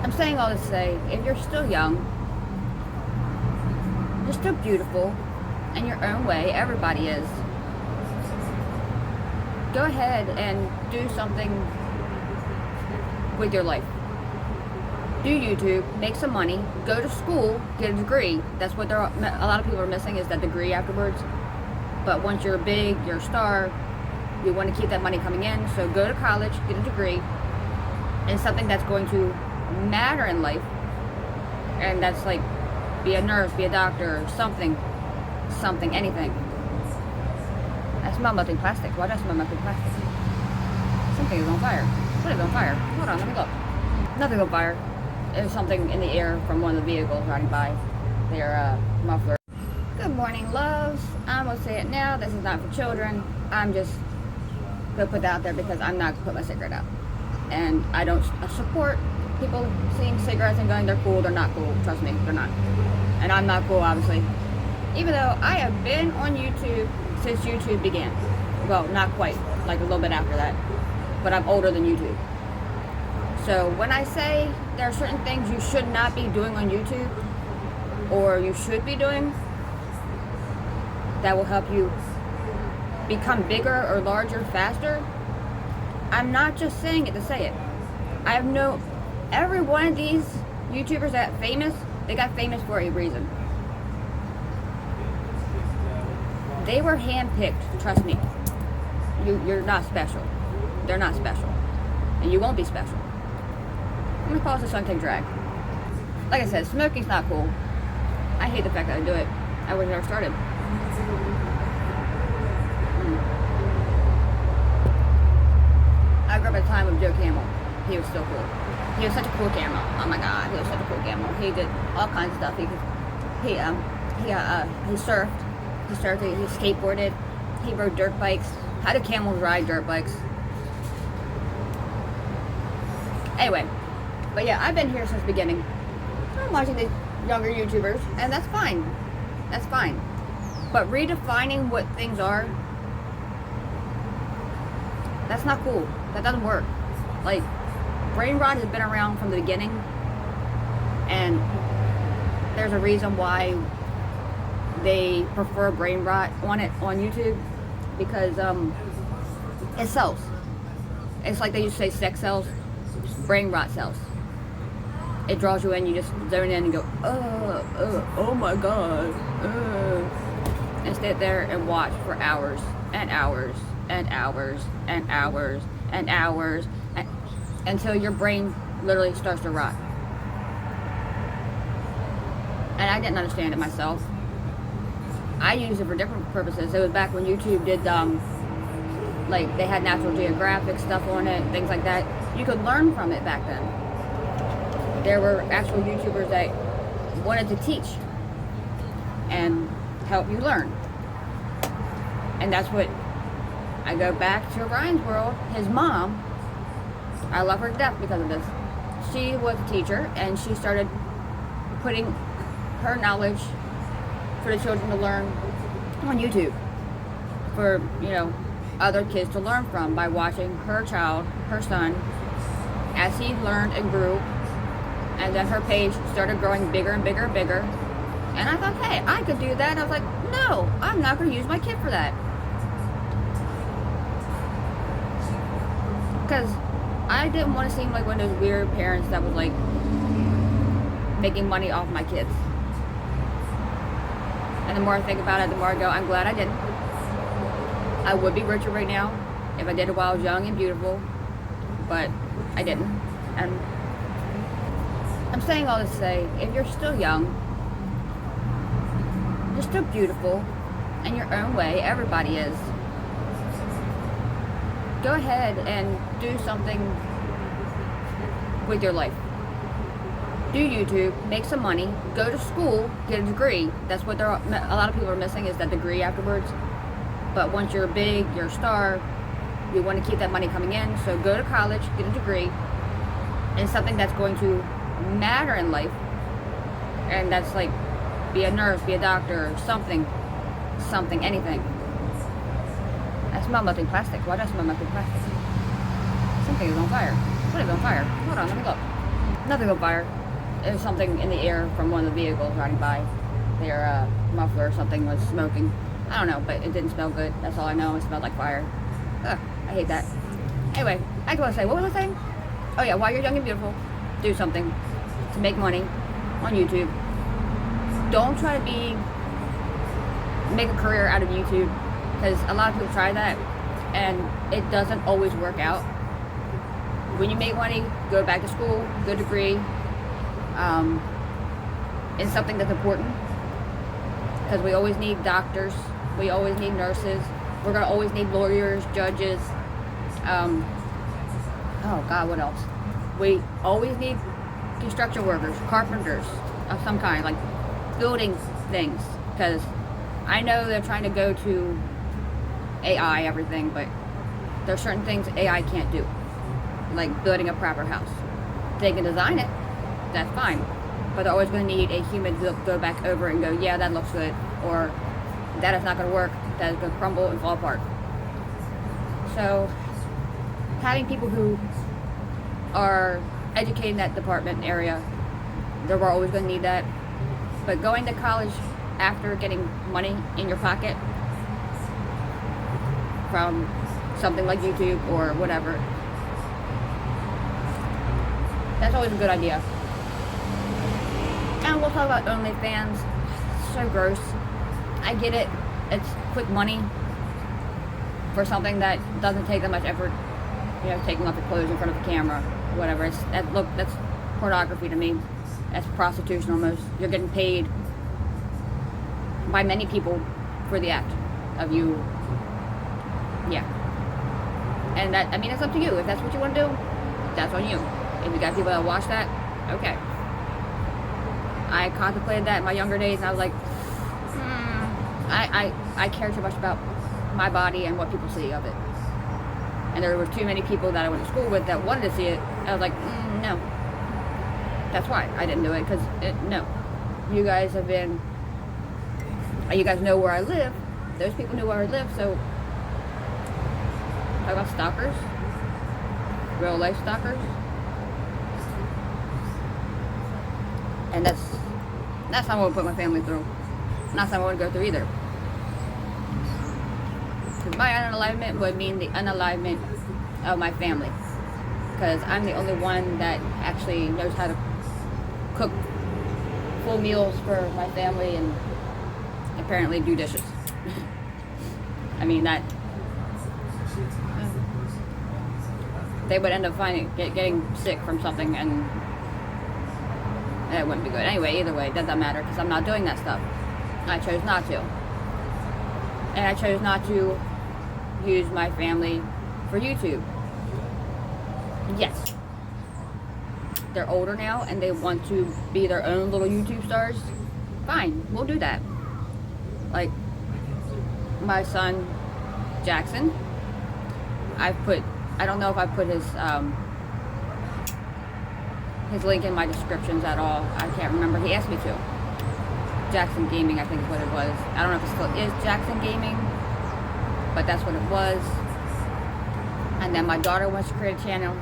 I'm saying all this to say, if you're still young, you're still beautiful in your own way. Everybody is. Go ahead and do something with your life. Do YouTube, make some money, go to school, get a degree. That's what a lot of people are missing, is that degree afterwards. But once you're big, you're a star, you want to keep that money coming in. So go to college, get a degree, and something that's going to matter in life. And that's like, be a nurse, be a doctor, something, anything. I smell melting plastic. Why do I smell melting plastic? Something is on fire. What is on fire? Hold on, let me look. Nothing's on fire. There's something in the air from one of the vehicles riding by their muffler. Good morning, loves. I'm gonna say it now. This is not for children. I'm just gonna put that out there because I'm not gonna put my cigarette out. And I don't support people seeing cigarettes and going, they're cool, they're not cool. Trust me, they're not. And I'm not cool, obviously. Even though I have been on YouTube since YouTube began. Well, not quite, like a little bit after that. But I'm older than YouTube. So when I say there are certain things you should not be doing on YouTube, or you should be doing, that will help you become bigger or larger faster, I'm not just saying it to say it. Every one of these YouTubers that got famous, they got famous for a reason. They were handpicked, trust me. You're not special. They're not special. And you won't be special. I'm gonna pause this on take drag. Like I said, smoking's not cool. I hate the fact that I do it. I would have never started. I grew up at the time of Joe Camel. He was so cool. He was such a cool camel. Oh my God, he was such a cool camel. He did all kinds of stuff. He surfed. He skateboarded. He rode dirt bikes. How do camels ride dirt bikes? Anyway, but yeah, I've been here since the beginning. I'm watching the younger YouTubers, and that's fine. That's fine. But redefining what things are, that's not cool. That doesn't work. Like, brain rot has been around from the beginning, and there's a reason why they prefer brain rot on YouTube, because it sells. It's like they used to say sex sells, brain rot sells. It draws you in, you just zone in and go, oh my God, and sit there and watch for hours and hours and hours and hours and hours until your brain literally starts to rot. And I didn't understand it myself. I used it for different purposes. It was back when YouTube did, like, they had Natural Geographic stuff on it, things like that. You could learn from it back then. There were actual YouTubers that wanted to teach and help you learn. And that's what, I go back to Ryan's world. His mom, I love her to death because of this. She was a teacher, and she started putting her knowledge for the children to learn on YouTube, for, you know, other kids to learn from, by watching her child, her son, as he learned and grew. And then her page started growing bigger and bigger and bigger. And I thought, hey, I could do that. And I was like, no, I'm not going to use my kid for that. Because I didn't want to seem like one of those weird parents that was like making money off my kids. And the more I think about it, the more I go, I'm glad I didn't. I would be richer right now if I did it while I was young and beautiful. But I didn't. And I'm saying all this to say, if you're still young, you're still beautiful in your own way. Everybody is. Go ahead and do something with your life. Do YouTube, make some money, go to school, get a degree. That's what a lot of people are missing, is that degree afterwards. But once you're big, you're a star, you want to keep that money coming in. So go to college, get a degree, and something that's going to matter in life. And that's like, be a nurse, be a doctor, something, anything. I smell melting plastic. Why do I smell melting plastic? Something is on fire. What is on fire? Hold on, let me look. Nothing on fire. There was something in the air from one of the vehicles riding by. Their muffler or something was smoking. I don't know, but it didn't smell good. That's all I know. It smelled like fire. Ugh, I hate that. Anyway, I was going to say, what was I saying? Oh yeah, while you're young and beautiful, do something to make money on YouTube. Don't try to make a career out of YouTube, because a lot of people try that and it doesn't always work out. When you make money, go back to school, good degree, in something that's important, because we always need doctors, we always need nurses, we're going to always need lawyers, judges, oh God, what else? We always need construction workers, carpenters of some kind, like building things, because I know they're trying to go to AI everything, but there's certain things AI can't do, like building a proper house. They can design it, that's fine, but they're always going to need a human to go back over and go, yeah, that looks good, or that is not going to work, that is going to crumble and fall apart. So having people who are educated in that department area, they're always going to need that. But going to college after getting money in your pocket from something like YouTube or whatever, that's always a good idea. And we'll talk about OnlyFans. So gross. I get it. It's quick money for something that doesn't take that much effort. You know, taking off your clothes in front of the camera, whatever. That's pornography to me. That's prostitution almost. You're getting paid by many people for the act of you. Yeah. And that, I mean, it's up to you. If that's what you want to do, that's on you. If you got people that watch that, okay. I contemplated that in my younger days, and I was like, I care too much about my body and what people see of it. And there were too many people that I went to school with that wanted to see it. I was like, no. That's why I didn't do it, because no. You guys know where I live. Those people knew where I live, so talk about stalkers, real life stalkers. And that's not what I want to put my family through. Not something I want to go through either. Because my unalignment would mean the unalignment of my family. Because I'm the only one that actually knows how to cook full meals for my family and apparently do dishes. I mean, that they would end up getting sick from something, and it wouldn't be good. Anyway, either way, it doesn't matter, because I'm not doing that stuff. I chose not to. And I chose not to use my family for YouTube. Yes. They're older now and they want to be their own little YouTube stars. Fine, we'll do that. Like my son Jackson, I don't know if I put his link in my descriptions at all. I can't remember. He asked me to. Jackson Gaming, I think is what it was. I don't know if it still is Jackson Gaming, but that's what it was. And then my daughter wants to create a channel.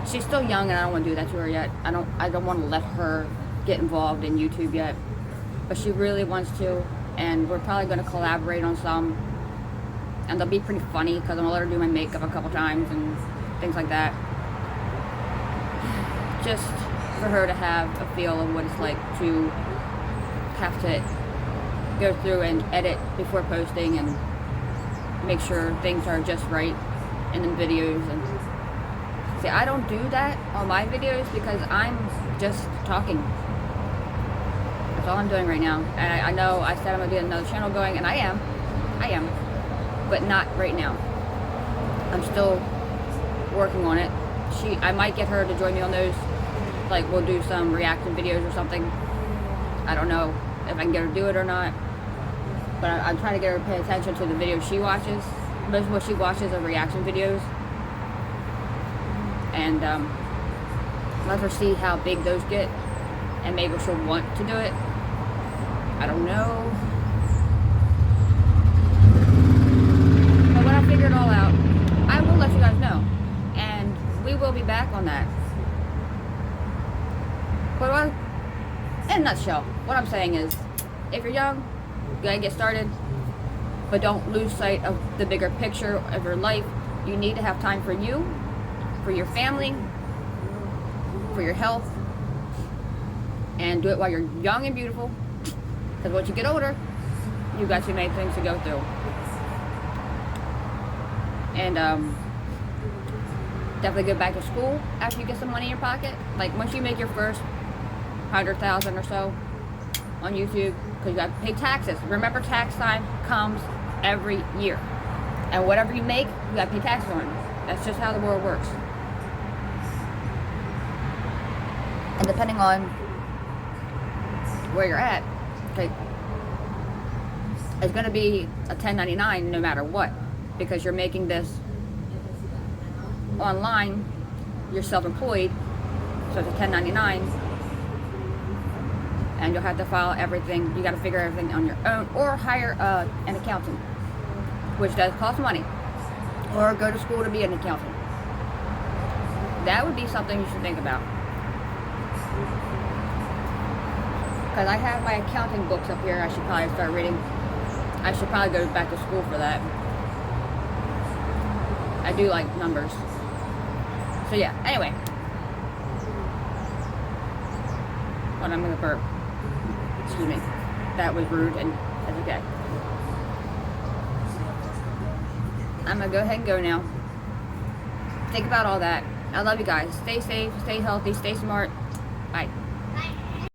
She's still young, and I don't want to do that to her yet. I don't want to let her get involved in YouTube yet, but she really wants to, and we're probably going to collaborate on some, and they'll be pretty funny, because I'm going to let her do my makeup a couple times and things like that, just for her to have a feel of what it's like to have to go through and edit before posting and make sure things are just right in the videos. And see, I don't do that on my videos because I'm just talking. That's all I'm doing right now. And I know I said I'm gonna get another channel going, and I am, but not right now. I'm still working on it. I might get her to join me on those. Like, we'll do some reaction videos or something. I don't know if I can get her to do it or not, but I'm trying to get her to pay attention to the videos she watches. Most of what she watches are reaction videos, and let her see how big those get, and maybe she'll want to do it. I don't know, but when I figure it all out, will be back on that. But in a nutshell, what I'm saying is, if you're young, you gotta get started, but don't lose sight of the bigger picture of your life. You need to have time for you, for your family, for your health, and do it while you're young and beautiful, because once you get older, you've got too many things to go through. And definitely go back to school after you get some money in your pocket. Like once you make your first 100,000 or so on YouTube, because you got to pay taxes. Remember, tax time comes every year, and whatever you make, you got to pay taxes on. That's just how the world works. And depending on where you're at, okay, it's going to be a 1099 no matter what, because you're making this online, you're self-employed, so it's a 1099, and you'll have to file everything. You got to figure everything on your own, or hire an accountant, which does cost money, or go to school to be an accountant. That would be something you should think about, because I have my accounting books up here. I should probably start reading. I should probably go back to school for that. I do like numbers. So yeah, anyway. Hold on, I'm gonna burp. Excuse me. That was rude, and that's okay. I'm gonna go ahead and go now. Think about all that. I love you guys. Stay safe, stay healthy, stay smart. Bye.